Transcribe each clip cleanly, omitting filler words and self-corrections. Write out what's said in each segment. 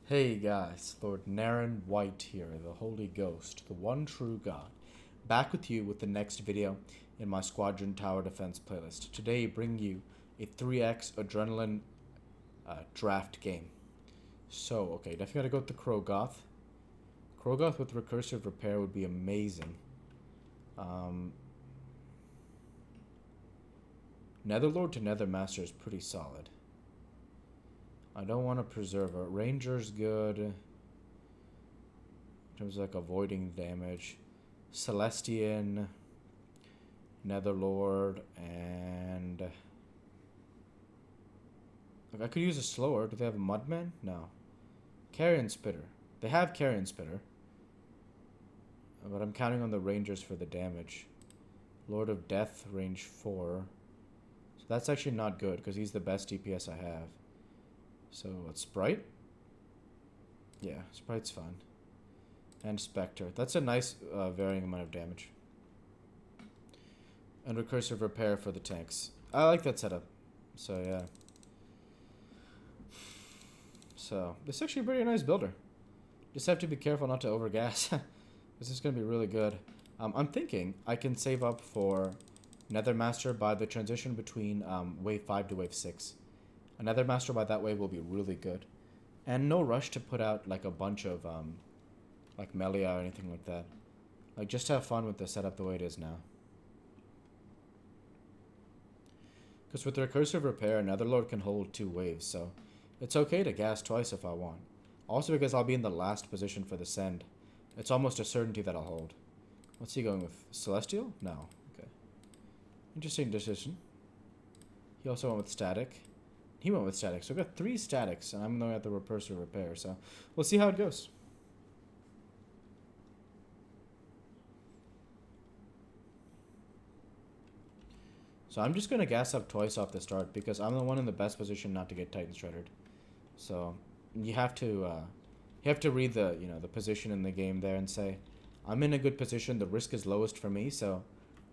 Hey guys, Lord Naren White here, the Holy Ghost, the one true God, back with you with the next video in my Squadron Tower Defense playlist. Today, bring you a 3x adrenaline draft game. So, okay, definitely gotta go with the Krogoth. Krogoth with recursive repair would be amazing. Um, Netherlord to Nethermaster is pretty solid. I don't want to preserve it. Ranger's good in terms of like avoiding damage. Celestian, Netherlord, and like I could use a slower. Do they have a Mudman? No. Carrion Spitter. They have Carrion Spitter, but I'm counting on the Rangers for the damage. Lord of Death, range 4. So that's actually not good because he's the best DPS I have. So what, Sprite? Yeah, Sprite's fine. And Spectre. That's a nice varying amount of damage. And recursive repair for the tanks. I like that setup. So yeah. So this is actually a pretty nice builder. Just have to be careful not to overgas. This is going to be really good. I'm thinking I can save up for Nethermaster by the transition between wave 5 to wave 6. A Nethermaster by that wave will be really good. And no rush to put out like a bunch of like Melia or anything like that. Like just have fun with the setup the way it is now. Because with the recursive repair, Netherlord can hold 2 waves, so it's okay to gas twice if I want. Also because I'll be in the last position for the send. It's almost a certainty that I'll hold. What's he going with? Celestial? No. Okay. Interesting decision. He also went with static. He went with static. So I've got 3 statics, and I'm going at the recursive repair, so we'll see how it goes. So I'm just going to gas up twice off the start because I'm the one in the best position not to get Titan Shredded. So you have to read the the position in the game there and say, I'm in a good position. The risk is lowest for me, so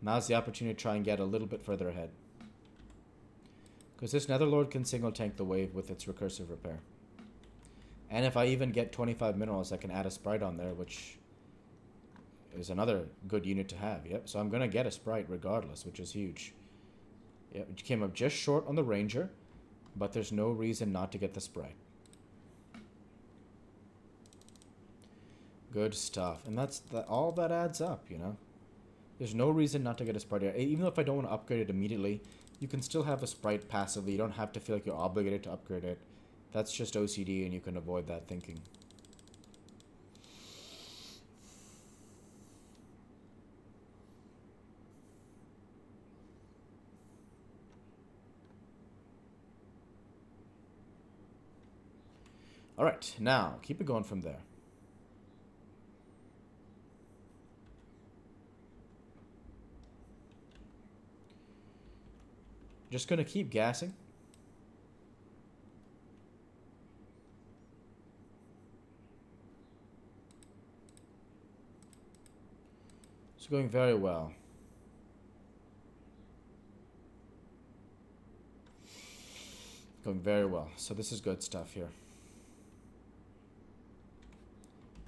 now's the opportunity to try and get a little bit further ahead. Because this Netherlord can single tank the wave with its recursive repair. And if I even get 25 minerals, I can add a Sprite on there, which is another good unit to have. Yep, so I'm going to get a Sprite regardless, which is huge. Yep, it came up just short on the Ranger, but there's no reason not to get the Sprite. Good stuff. And that's all that adds up, There's no reason not to get a Sprite here. Even if I don't want to upgrade it immediately, you can still have a Sprite passively. You don't have to feel like you're obligated to upgrade it. That's just OCD, and you can avoid that thinking. Alright, now, keep it going from there. Just going to keep gassing. It's going very well. Going very well. So this is good stuff here.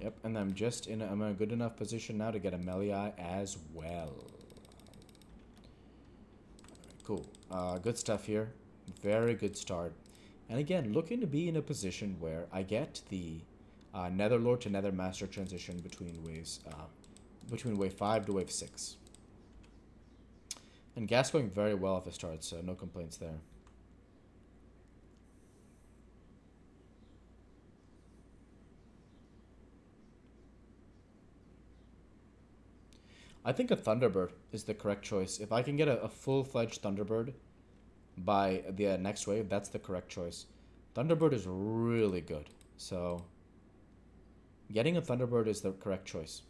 Yep, and I'm in a good enough position now to get a Melee as well. Cool. Good stuff here. Very good start. And again, looking to be in a position where I get the Netherlord to Nethermaster transition between waves, between wave 5 to wave 6. And gas going very well if it starts, so no complaints there. I think a Thunderbird is the correct choice. If I can get a full-fledged Thunderbird by the next wave, that's the correct choice. Thunderbird is really good. So getting a Thunderbird is the correct choice.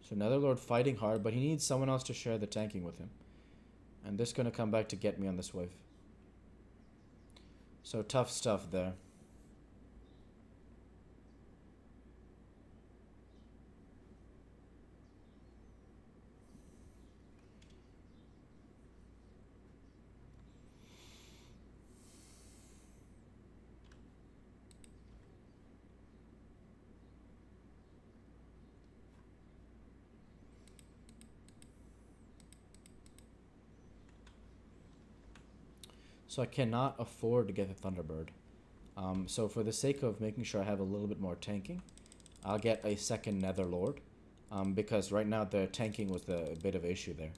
So Netherlord fighting hard, but he needs someone else to share the tanking with him. And this is going to come back to get me on this wave. So tough stuff there. So I cannot afford to get the Thunderbird. So for the sake of making sure I have a little bit more tanking, I'll get a second Netherlord. Because right now the tanking was a bit of an issue there.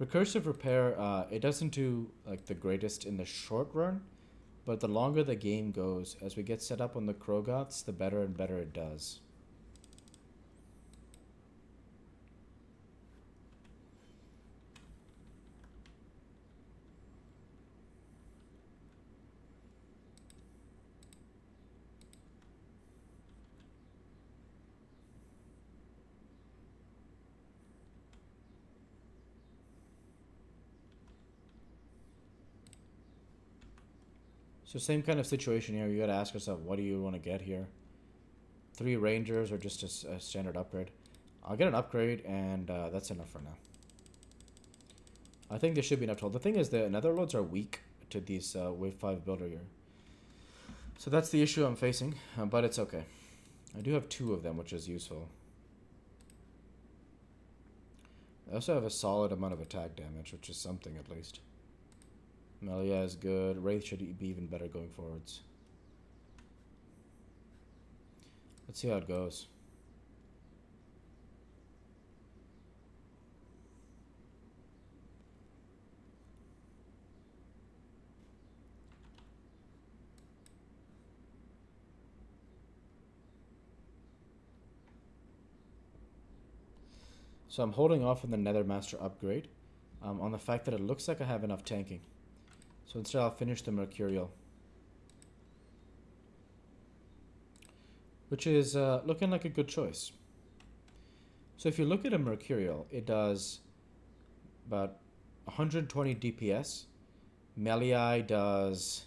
Recursive repair, it doesn't do like the greatest in the short run, but the longer the game goes, as we get set up on the Krogoths, the better and better it does. So same kind of situation here. You gotta ask yourself, what do you want to get here? 3 Rangers or just a standard upgrade? I'll get an upgrade, and that's enough for now. I think there should be enough total. The thing is, the Netherlords are weak to these Wave 5 builder here. So that's the issue I'm facing, but it's okay. I do have 2 of them, which is useful. I also have a solid amount of attack damage, which is something at least. Melia is good. Wraith should be even better going forwards. Let's see how it goes. So I'm holding off on the Nethermaster upgrade on the fact that it looks like I have enough tanking. So instead I'll finish the Mercurial. Which is looking like a good choice. So if you look at a Mercurial, it does about 120 DPS. Melee does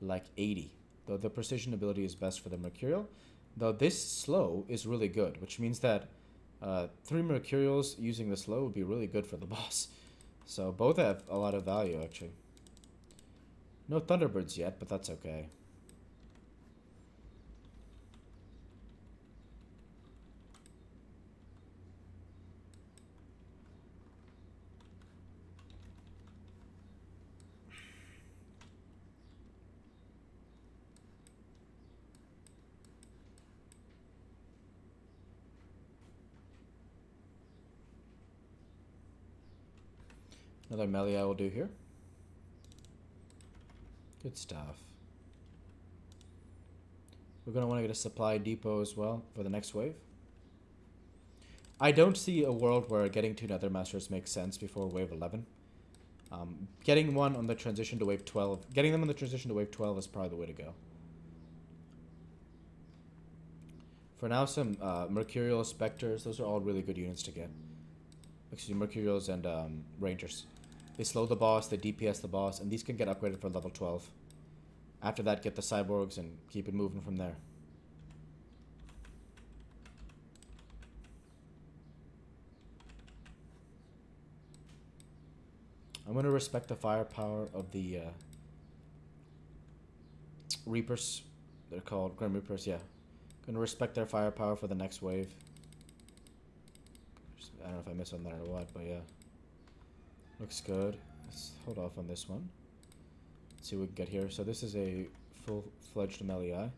like 80. Though the precision ability is best for the Mercurial. Though this slow is really good, which means that 3 Mercurials using the slow would be really good for the boss. So both have a lot of value, actually. No Thunderbirds yet, but that's okay. Another melee I will do here. Good stuff. We're going to want to get a supply depot as well for the next wave. I don't see a world where getting 2 Nethermasters makes sense before wave 11. Getting one on the transition to wave 12. Getting them on the transition to wave 12 is probably the way to go. For now, some Mercurial Spectres. Those are all really good units to get. Excuse me, Mercurials and Rangers. They slow the boss, they DPS the boss, and these can get upgraded for level 12. After that, get the Cyborgs and keep it moving from there. I'm going to respect the firepower of the Reapers. They're called Grim Reapers, yeah. Going to respect their firepower for the next wave. I don't know if I missed on that or what, but yeah. Looks good. Let's hold off on this one. Let's see what we can get here. So this is a full-fledged melee.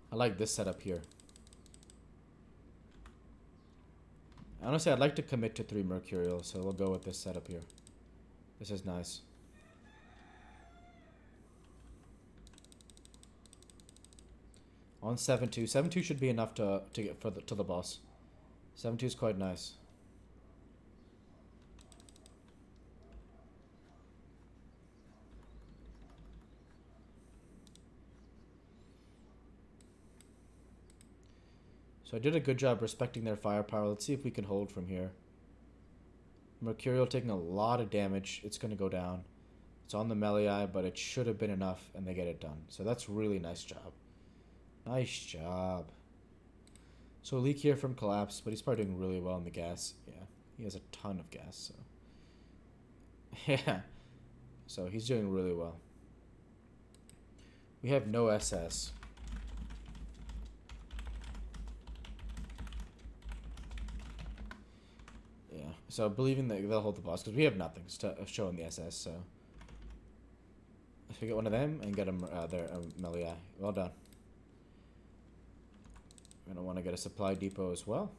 I like this setup here. Honestly, I'd like to commit to 3 Mercurial, so we'll go with this setup here. This is nice. On 7-2. 7-2 should be enough to get to the boss. 7-2 is quite nice. So I did a good job respecting their firepower. Let's see if we can hold from here. Mercurial taking a lot of damage. It's going to go down. It's on the melee, but it should have been enough, and they get it done. So that's really nice job. Nice job. So leak here from collapse, but he's probably doing really well in the gas. Yeah, he has a ton of gas, so. Yeah. So he's doing really well. We have no SS. Yeah, so believing that they'll hold the boss, because we have nothing to show in the SS, so. If we get one of them and get them there, melee. Well done. We're going to want to get a supply depot as well.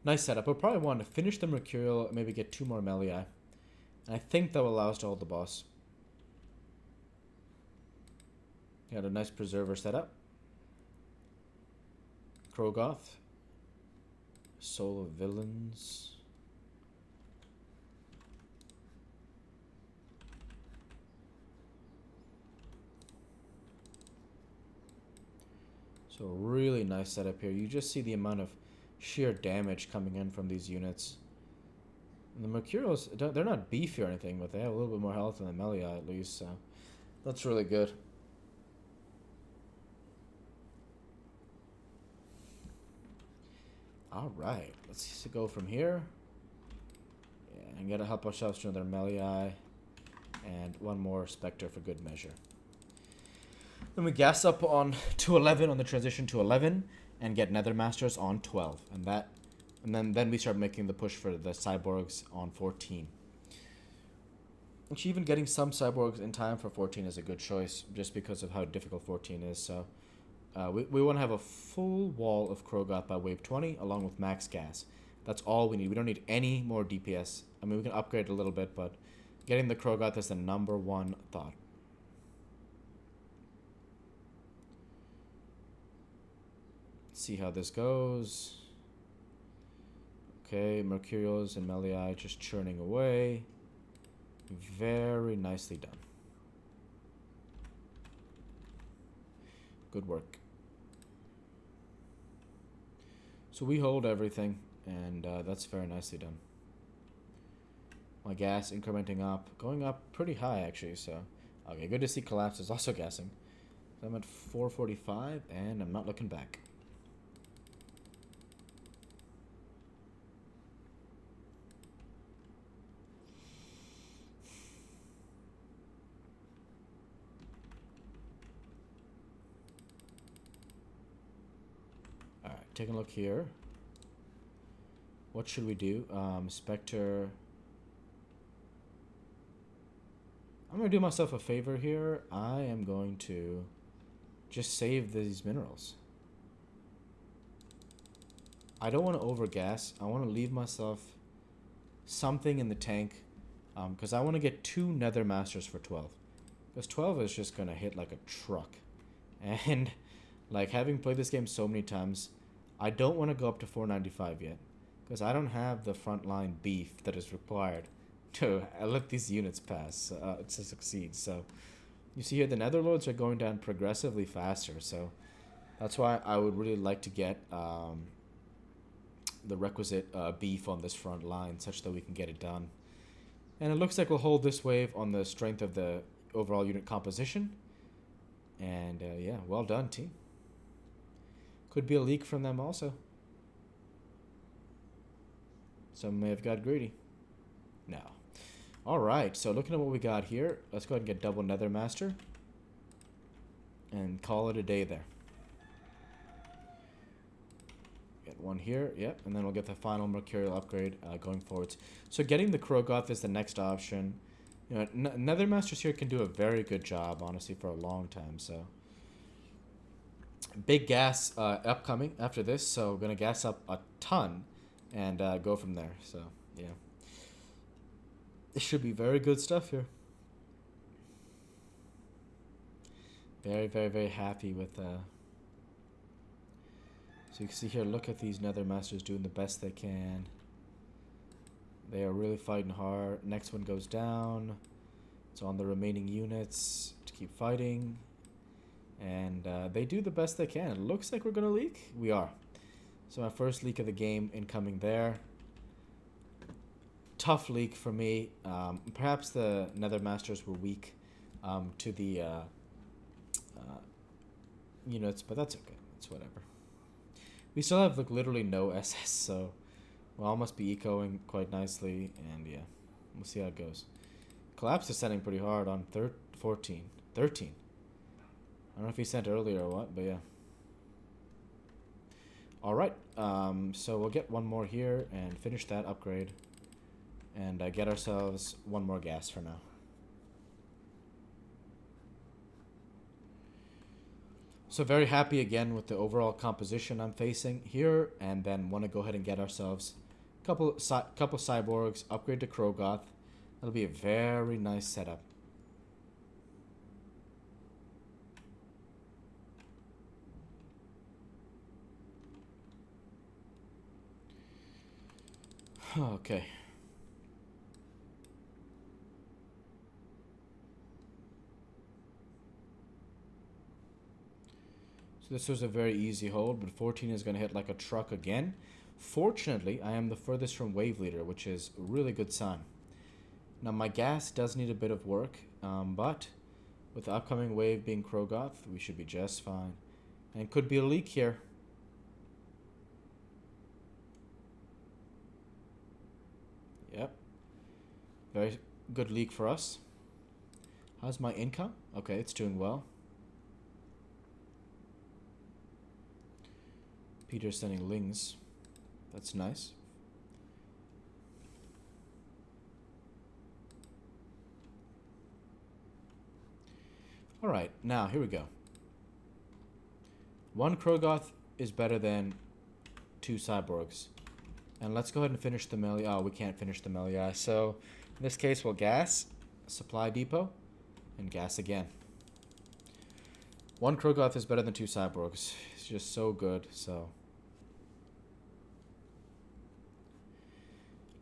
Nice setup. We'll probably want to finish the Mercurial, maybe get 2 more melee. And I think that will allow us to hold the boss. Got a nice Preserver setup. Krogoth. Soul of Villains. So really nice setup here. You just see the amount of sheer damage coming in from these units. And the Mercurials, they're not beefy or anything, but they have a little bit more health than the melee at least, so that's really good. Alright, let's go from here. Yeah, and gotta help ourselves to another melee and one more Spectre for good measure. Then we gas up on 211 on the transition to 11 and get Nether Masters on 12. And then we start making the push for the cyborgs on 14. Which even getting some cyborgs in time for 14 is a good choice just because of how difficult 14 is. So we want to have a full wall of Krogoth by wave 20 along with max gas. That's all we need. We don't need any more DPS. I mean, we can upgrade a little bit, but getting the Krogoth is the #1 thought. See how this goes. Okay, Mercurials and melee just churning away. Very nicely done. Good work. So we hold everything, and that's very nicely done. My gas incrementing up, going up pretty high actually, so okay, good to see Collapse is also gassing. So I'm at 445 and I'm not looking back. Alright, taking a look here. What should we do? Spectre. I'm going to do myself a favor here. I am going to just save these minerals. I don't want to overgas. I want to leave myself something in the tank. Because I want to get 2 Nether Masters for 12. Because 12 is just going to hit like a truck. And like having played this game so many times, I don't want to go up to 495 yet. Because I don't have the frontline beef that is required to let these units pass to succeed. So you see here the Netherlords are going down progressively faster. So that's why I would really like to get the requisite beef on this front line such that we can get it done. And it looks like we'll hold this wave on the strength of the overall unit composition. And yeah, well done, team. Could be a leak from them also. Some may have got greedy. No. Alright, so looking at what we got here, let's go ahead and get double Nether Master. And call it a day there. Get one here, yep, and then we'll get the final Mercurial upgrade going forwards. So getting the Krogoth is the next option. You know, Nether Masters here can do a very good job, honestly, for a long time, so. Big gas upcoming after this, so we're going to gas up a ton and go from there, so, yeah. This should be very good stuff here. Very, very, very happy with... So you can see here, look at these Nether Masters doing the best they can. They are really fighting hard. Next one goes down. It's on the remaining units to keep fighting. And they do the best they can. It looks like we're going to leak. We are. So my first leak of the game incoming there. Tough leak for me. Perhaps the Nether Masters were weak to the units, but that's okay. It's whatever. We still have like literally no SS, so Well, must be ecoing quite nicely, and yeah, we'll see how it goes. Collapse is sending pretty hard on 14. 13. I don't know if he sent earlier or what, but yeah. Alright, so we'll get one more here and finish that upgrade. And get ourselves one more gas for now. So very happy again with the overall composition I'm facing here, and then want to go ahead and get ourselves a couple cyborgs, upgrade to Krogoth. That'll be a very nice setup. Okay. So this was a very easy hold, but 14 is going to hit like a truck again. Fortunately, I am the furthest from Wave Leader, which is a really good sign. Now, my gas does need a bit of work, but with the upcoming wave being Krogoth, we should be just fine. And could be a leak here. Yep. Very good leak for us. How's my income? Okay, it's doing well. Peter's sending lings. That's nice. Alright, now here we go. One Krogoth is better than two cyborgs. And let's go ahead and finish the melee. Oh, we can't finish the melee. So in this case, we'll gas, supply depot, and gas again. One Krogoth is better than two cyborgs. It's just so good, so.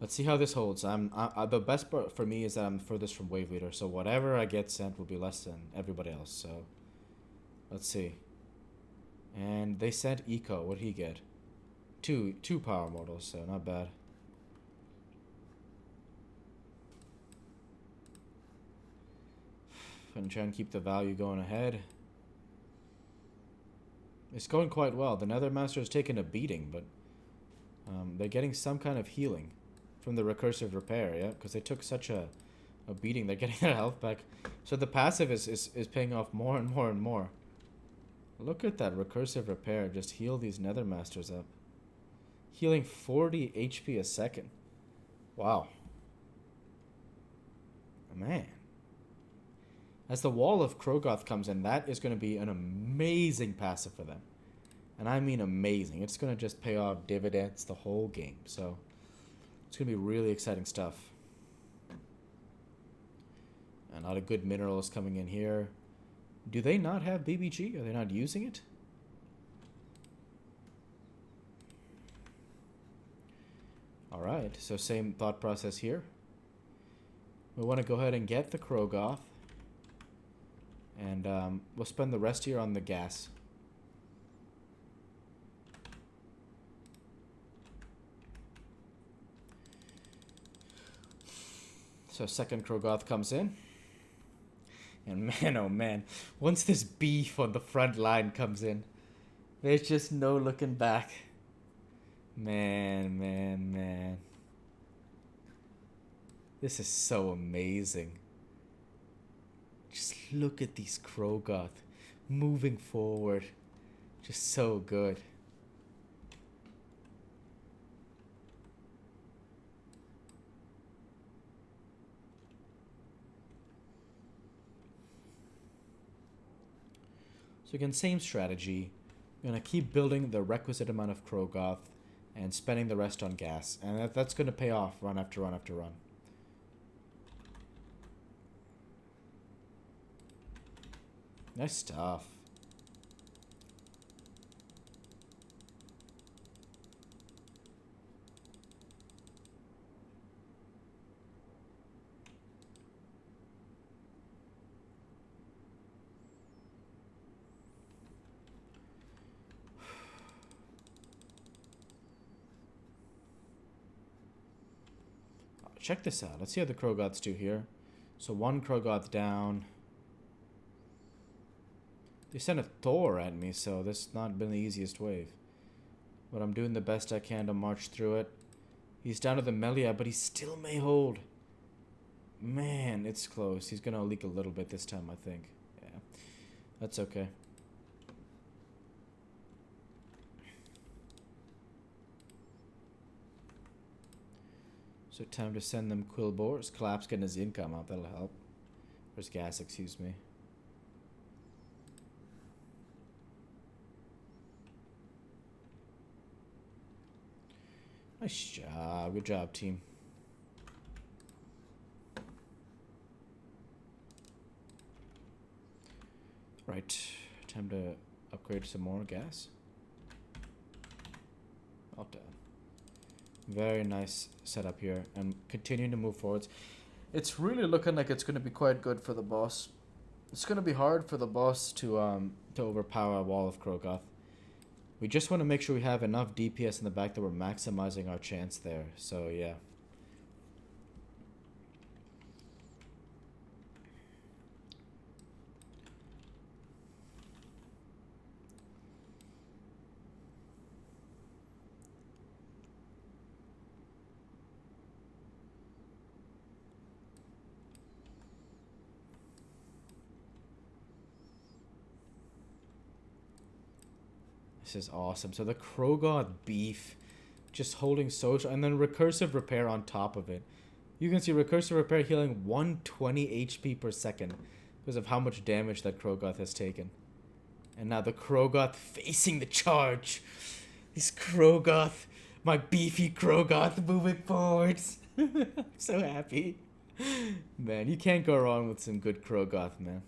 Let's see how this holds. The best part for me is that I'm furthest from Wave Leader, so whatever I get sent will be less than everybody else, so. Let's see. And they sent Eco. What did he get? Two power mortals, so not bad. And try and keep the value going ahead. It's going quite well. The Nether Master has taken a beating, but they're getting some kind of healing from the recursive repair, yeah? Because they took such a beating. They're getting their health back. So the passive is paying off more and more and more. Look at that recursive repair. Just heal these Nether Masters up. Healing 40 HP a second. Wow. Man. As the Wall of Krogoth comes in, that is going to be an amazing passive for them. And I mean amazing. It's going to just pay off dividends the whole game. So it's going to be really exciting stuff. And a lot of good minerals coming in here. Do they not have BBG? Are they not using it? Alright, so same thought process here. We want to go ahead and get the Krogoth. And we'll spend the rest here on the gas. So second Krogoth comes in. And man, oh man, once this beef on the front line comes in, there's just no looking back. Man. This is so amazing. Just look at these Krogoth moving forward. Just so good. So again, same strategy. I'm going to keep building the requisite amount of Krogoth and spending the rest on gas. And that's going to pay off run after run after run. Nice stuff. Check this out. Let's see how the Krogoths do here. So one Krogoth down. They sent a Thor at me, so this has not been the easiest wave. But I'm doing the best I can to march through it. He's down to the Melia, but he still may hold. Man, it's close. He's gonna leak a little bit this time, I think. Yeah, that's okay. So time to send them Quillbores. Collapse getting his income out. That'll help. There's gas, excuse me. Nice job. Good job, team. Right. Time to upgrade some more gas. Well done. Very nice setup here. And continuing to move forwards. It's really looking like it's going to be quite good for the boss. It's going to be hard for the boss to overpower a wall of Krogoth. We just want to make sure we have enough DPS in the back that we're maximizing our chance there. So, yeah. This is awesome. So the Krogoth beef just holding social, and then recursive repair on top of it. You can see recursive repair healing 120 HP per second because of how much damage that Krogoth has taken. And now the Krogoth facing the charge. These Krogoth, my beefy Krogoth moving forwards. I'm so happy. Man, you can't go wrong with some good Krogoth, man.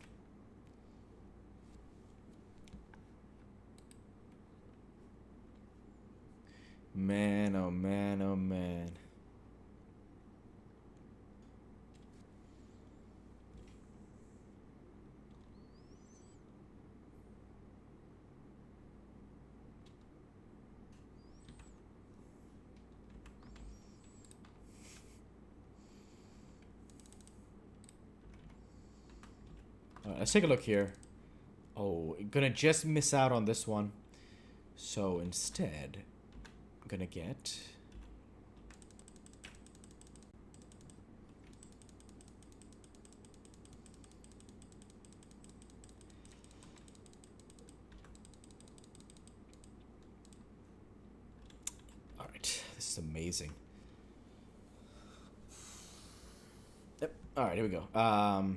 Man, oh man, oh man. Alright, let's take a look here. Oh, gonna just miss out on this one. So instead, I'm gonna get... Alright, this is amazing. Yep, alright, here we go.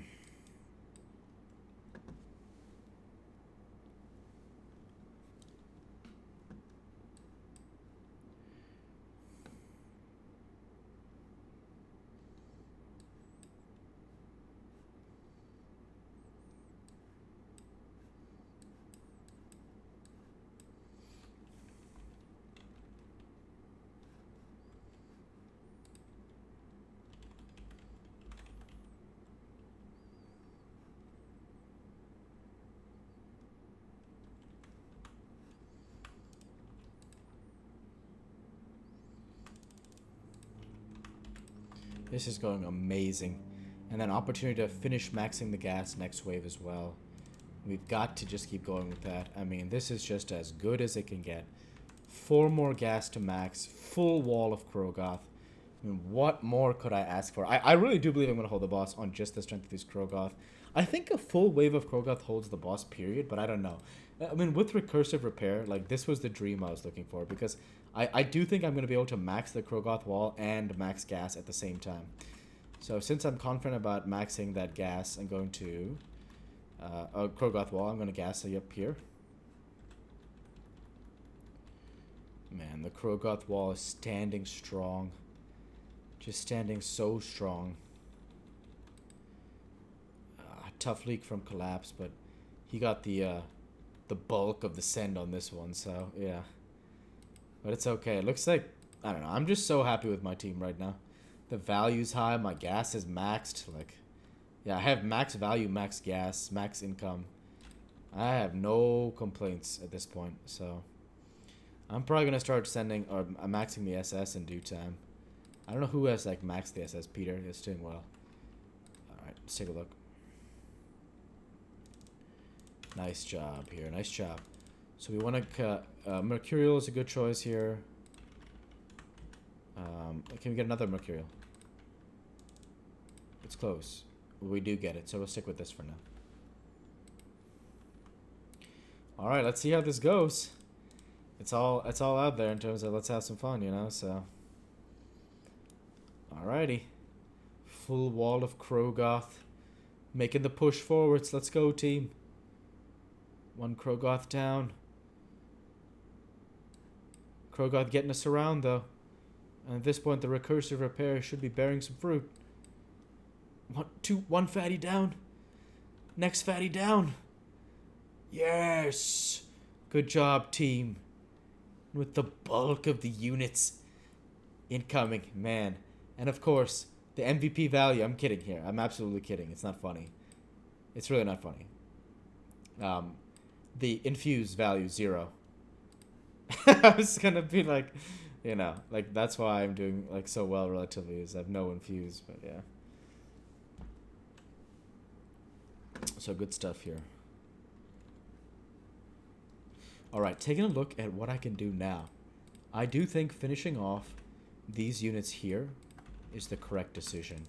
This is going amazing. And then opportunity to finish maxing the gas next wave as well. We've got to just keep going with that. I mean, this is just as good as it can get. 4 more gas to max. Full wall of Krogoth. I mean, what more could I ask for? I really do believe I'm going to hold the boss on just the strength of these Krogoth. I think a full wave of Krogoth holds the boss, period, but I don't know. I mean, with recursive repair, like, this was the dream I was looking for, because I do think I'm going to be able to max the Krogoth wall and max gas at the same time. So since I'm confident about maxing that gas, I'm going to... a Krogoth wall, I'm going to gas it up here. Man, the Krogoth wall is standing strong. Just standing so strong. Tough leak from Collapse, but he got the bulk of the send on this one, so yeah. But it's okay. It looks like, I don't know, I'm just so happy with my team right now. The value's high, my gas is maxed, like, yeah, I have max value, max gas, max income. I have no complaints at this point, so I'm probably gonna start sending, or maxing the SS in due time. I don't know who has, like, maxed the SS. Peter is doing well. Alright, let's take a look. Nice job here. Nice job. So we want to... Mercurial is a good choice here. Can we get another Mercurial? It's close. We do get it, so we'll stick with this for now. Alright, let's see how this goes. It's all out there in terms of let's have some fun, you know, so. Alrighty. Full wall of Krogoth. Making the push forwards. Let's go, team. One Krogoth down. Krogoth getting us around, though. And at this point, the recursive repair should be bearing some fruit. One fatty down. Next fatty down. Yes! Good job, team. With the bulk of the units incoming, man. And of course, the MVP value, I'm kidding here. I'm absolutely kidding. It's not funny. It's really not funny. The infuse value, 0. I was gonna be like, you know, like that's why I'm doing like so well relatively, is I have no infuse, but yeah. So good stuff here. Alright, taking a look at what I can do now. I do think finishing off these units here is the correct decision.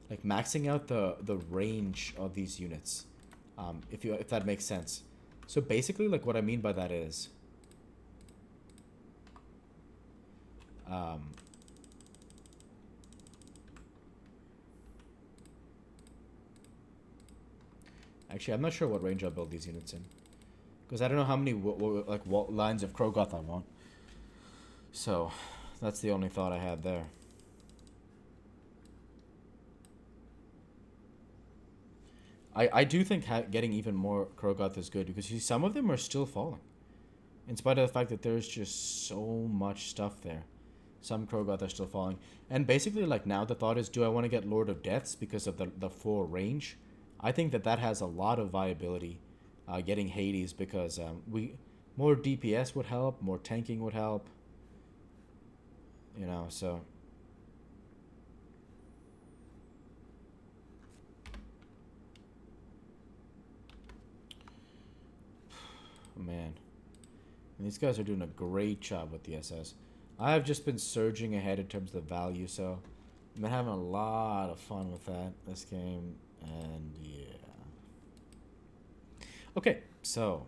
Like maxing out the range of these units, if that makes sense. So basically, like what I mean by that is, actually, I'm not sure what range I'll build these units in, because I don't know how many lines of Krogoth I want. So that's the only thought I had there. I do think getting even more Krogoth is good, because you see, some of them are still falling. In spite of the fact that there's just so much stuff there. Some Krogoth are still falling. And basically, like now the thought is, do I want to get Lord of Deaths because of the 4 range? I think that has a lot of viability, getting Hades, because more DPS would help, more tanking would help. You know, so... Man. And these guys are doing a great job with the SS. I have just been surging ahead in terms of the value, so I've been having a lot of fun with that this game, and yeah. Okay, so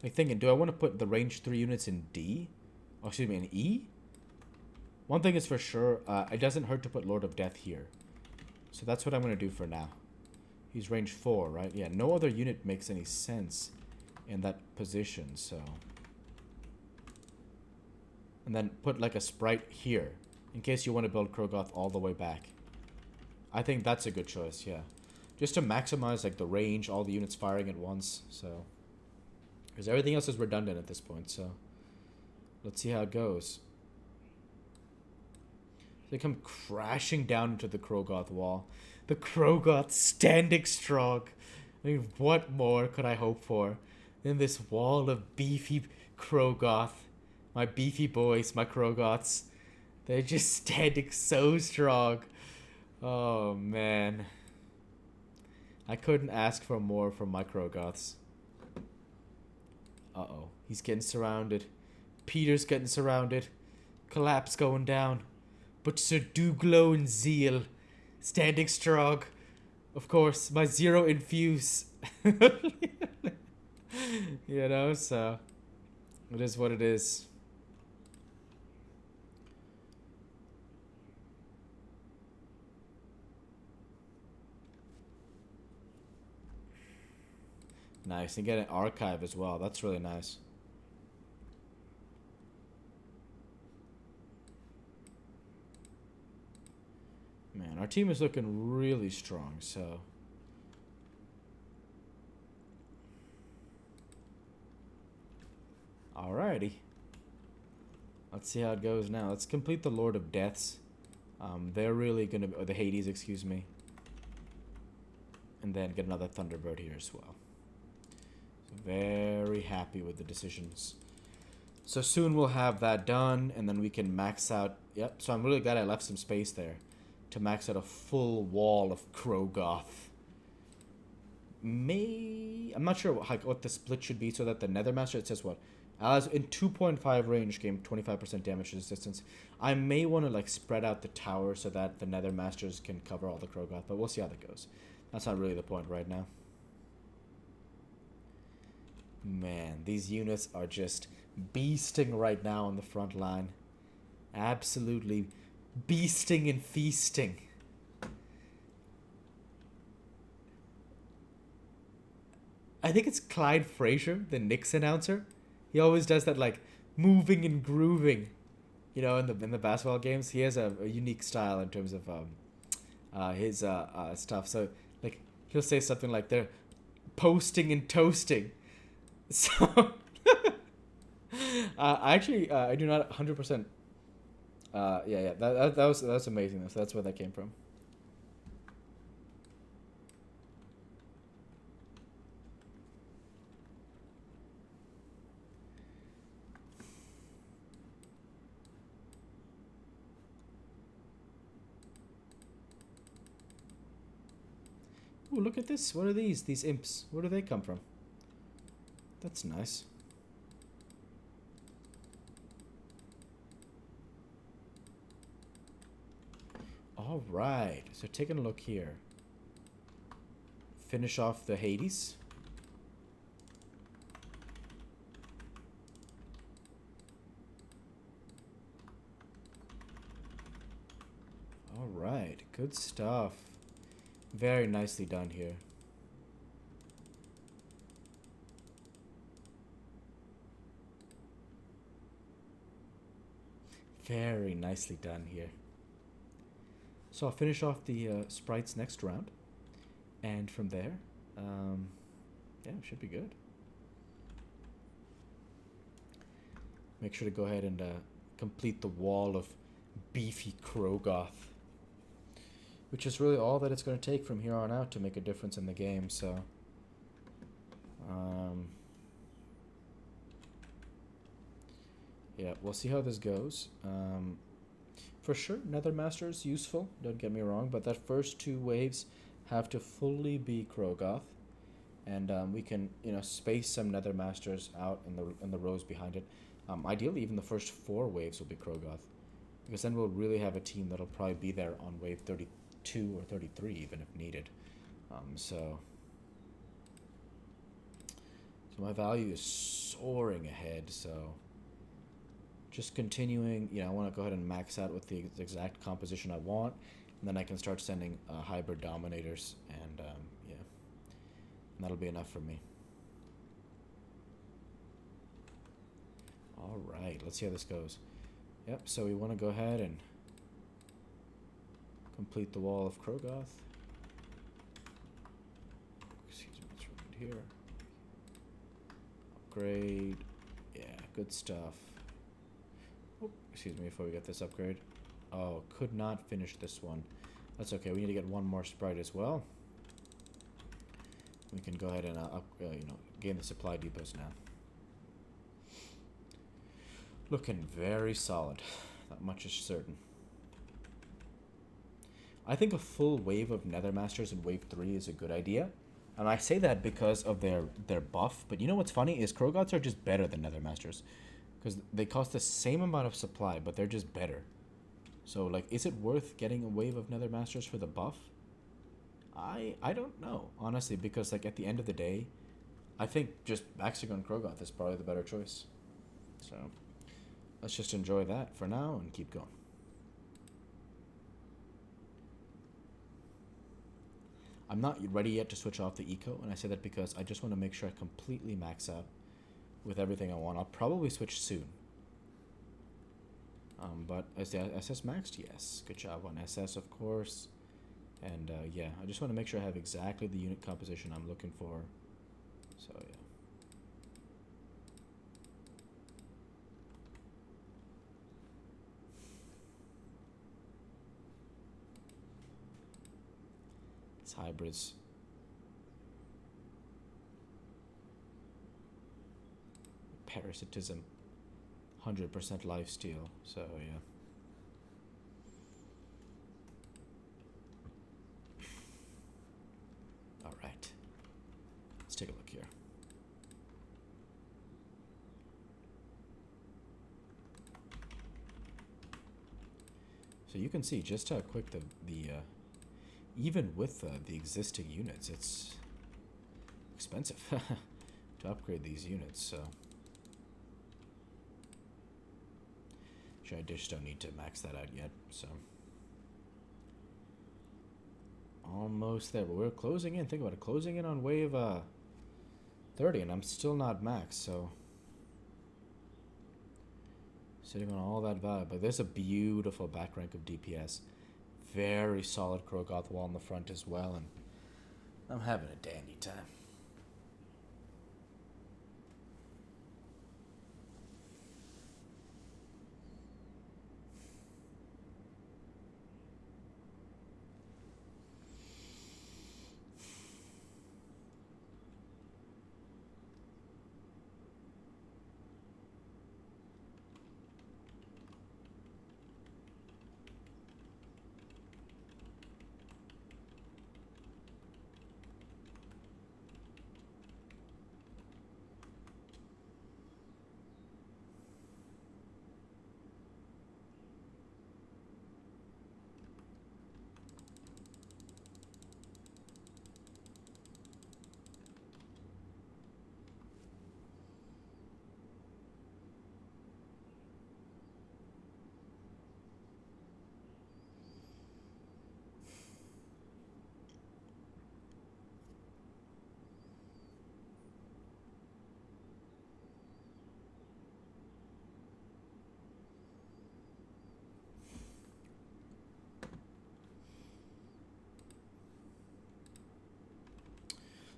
I'm thinking, do I want to put the range 3 units in D? Oh, excuse me, in E? One thing is for sure, it doesn't hurt to put Lord of Death here. So that's what I'm going to do for now. He's range 4, right? Yeah, no other unit makes any sense in that position, so... And then put like a sprite here, in case you want to build Krogoth all the way back. I think that's a good choice, yeah. Just to maximize like the range, all the units firing at once, so... Because everything else is redundant at this point, so... Let's see how it goes. They come crashing down into the Krogoth wall. The Krogoth standing strong. I mean, what more could I hope for than this wall of beefy Krogoth? My beefy boys, my Krogoths. They're just standing so strong. Oh, man. I couldn't ask for more from my Krogoths. Uh-oh. He's getting surrounded. Peter's getting surrounded. Collapse going down. But Sir Douglo and Zeal standing strong. Of course, my 0 infuse. You know, so it is what it is. Nice. And get an archive as well. That's really nice. Man, our team is looking really strong, so... Alrighty. Let's see how it goes now. Let's complete the Lord of Deaths. They're really gonna... Or the Hades, excuse me. And then get another Thunderbird here as well. So very happy with the decisions. So soon we'll have that done, and then we can max out... Yep, so I'm really glad I left some space there to max out a full wall of Krogoth. I'm not sure what the split should be so that the Nethermaster, it says what? Allies in 2.5 range gain 25% damage resistance. I may want to like spread out the tower so that the Nether Masters can cover all the Krogoth, but we'll see how that goes. That's not really the point right now. Man, these units are just beasting right now on the front line. Absolutely beasting and feasting. I think it's Clyde Frazier, the Knicks announcer. He always does that like moving and grooving, in the basketball games. He has a unique style in terms of his stuff. So like he'll say something like they're posting and toasting. So I do not 100%. Yeah. That was amazing. So that's where that came from. Ooh, look at this. What are these? These imps. Where do they come from? That's nice. All right. So taking a look here. Finish off the Hades. All right. Good stuff. Very nicely done here. Very nicely done here. So I'll finish off the sprites next round. And from there, yeah, should be good. Make sure to go ahead and complete the wall of beefy Krogoth. Which is really all that it's going to take from here on out to make a difference in the game, so... yeah, we'll see how this goes. For sure, Nether Master is useful, don't get me wrong, but that first two waves have to fully be Krogoth. And we can, space some Nether Masters out in the rows behind it. Ideally, even the first 4 waves will be Krogoth. Because then we'll really have a team that'll probably be there on wave 32 or 33 even if needed. So my value is soaring ahead, so just continuing, I want to go ahead and max out with the exact composition I want, and then I can start sending hybrid dominators, and yeah, and that'll be enough for me. All right, let's see how this goes. Yep, so we want to go ahead and complete the wall of Krogoth. Excuse me, what's right here? Upgrade. Yeah, good stuff. Oh, excuse me, before we get this upgrade. Oh, could not finish this one. That's okay, we need to get one more sprite as well. We can go ahead and gain the supply depots now. Looking very solid. That much is certain. I think a full wave of Nether Masters in wave 3 is a good idea. And I say that because of their buff. But you know what's funny is Krogoths are just better than Nether Masters. Because they cost the same amount of supply, but they're just better. So, like, is it worth getting a wave of Nether Masters for the buff? I don't know, honestly, because, like, at the end of the day, I think just maxing on Krogoth is probably the better choice. So, let's just enjoy that for now and keep going. I'm not ready yet to switch off the eco, and I say that because I just want to make sure I completely max out with everything I want. I'll probably switch soon. But is the SS maxed? Yes. Good job on SS, of course. And yeah, I just want to make sure I have exactly the unit composition I'm looking for. So yeah. These hybrids. Parasitism. 100% lifesteal, so yeah. Alright. Let's take a look here. So you can see just how quick the even with the existing units, it's expensive to upgrade these units. So I just don't need to max that out yet. So almost there, but we're closing in. Think about it, closing in on wave 30, and I'm still not maxed. So sitting on all that value, but there's a beautiful back rank of DPS. Very solid Krogoth wall in the front as well, and I'm having a dandy time.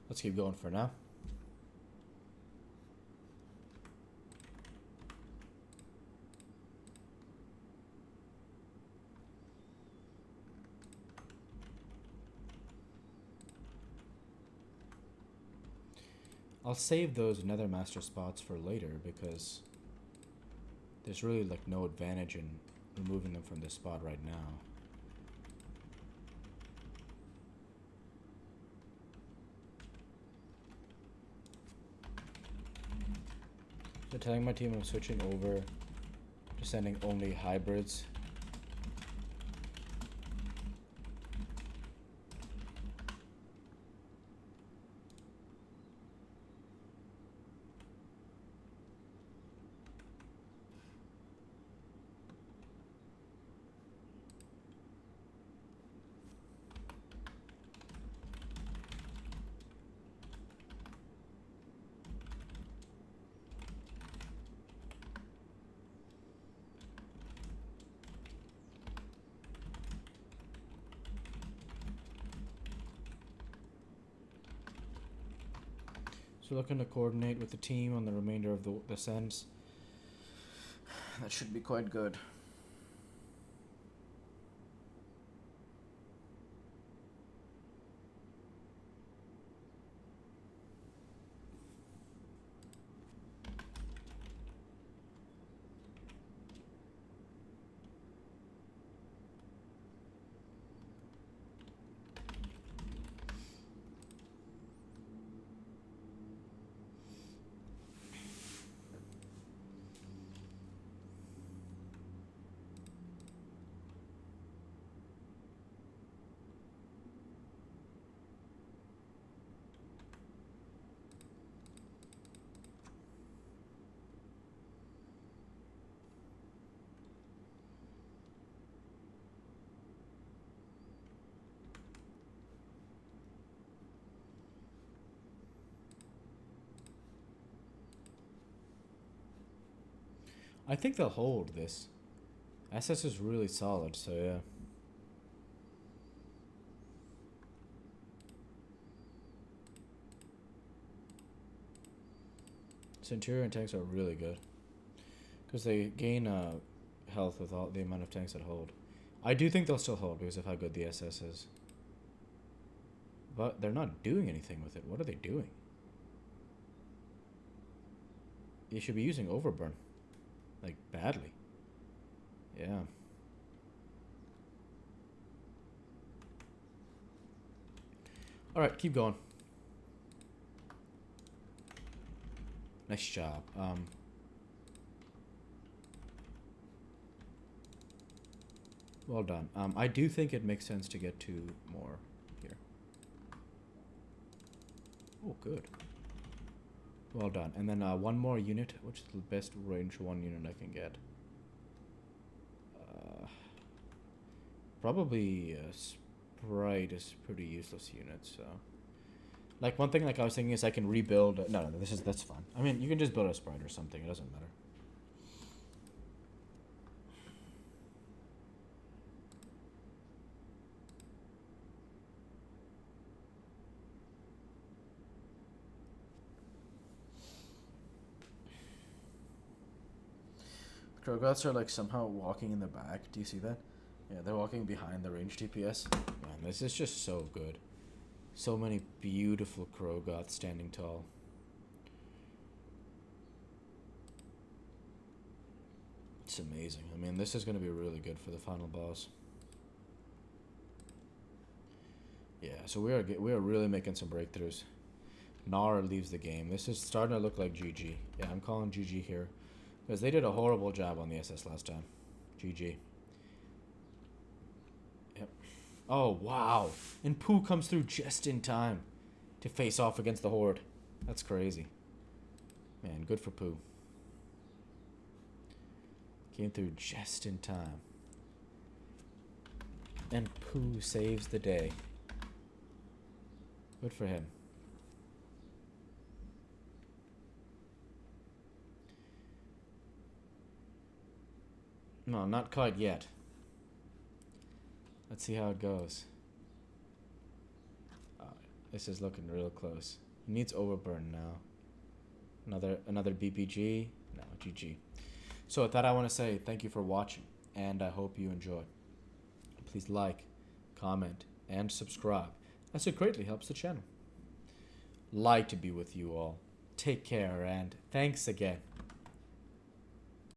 Let's keep going for now. I'll save those Nether Master spots for later because there's really like no advantage in removing them from this spot right now. So telling my team I'm switching over to sending only hybrids. So looking to coordinate with the team on the remainder of the sends. That should be quite good. I think they'll hold this. SS is really solid, so yeah. Centurion tanks are really good because they gain health with all the amount of tanks that hold. I do think they'll still hold because of how good the SS is. But they're not doing anything with it. What are they doing? You should be using Overburn. Like, badly. Yeah. Alright, keep going. Nice job. Well done. I do think it makes sense to get 2 more here. Oh, good. Well done. And then 1 more unit, which is the best range 1 unit I can get. Probably Sprite is pretty useless unit, so... Like, one thing like I was thinking is I can rebuild... No, that's fine. I mean, you can just build a Sprite or something. It doesn't matter. Krogoths are like somehow walking in the back. Do you see that? Yeah, they're walking behind the range DPS. Man, this is just so good. So many beautiful Krogoths standing tall. It's amazing. I mean, this is going to be really good for the final boss. Yeah, so we are really making some breakthroughs. Naren leaves the game. This is starting to look like GG. Yeah, I'm calling GG here. Because they did a horrible job on the SS last time. GG. Yep. Oh, wow. And Pooh comes through just in time to face off against the Horde. That's crazy. Man, good for Pooh. Came through just in time. And Pooh saves the day. Good for him. No, not quite yet. Let's see how it goes. This is looking real close. He needs Overburn now. Another BPG. No, GG. So with that, I want to say thank you for watching, and I hope you enjoy. Please like, comment, and subscribe, as it greatly helps the channel. Like to be with you all. Take care, and thanks again.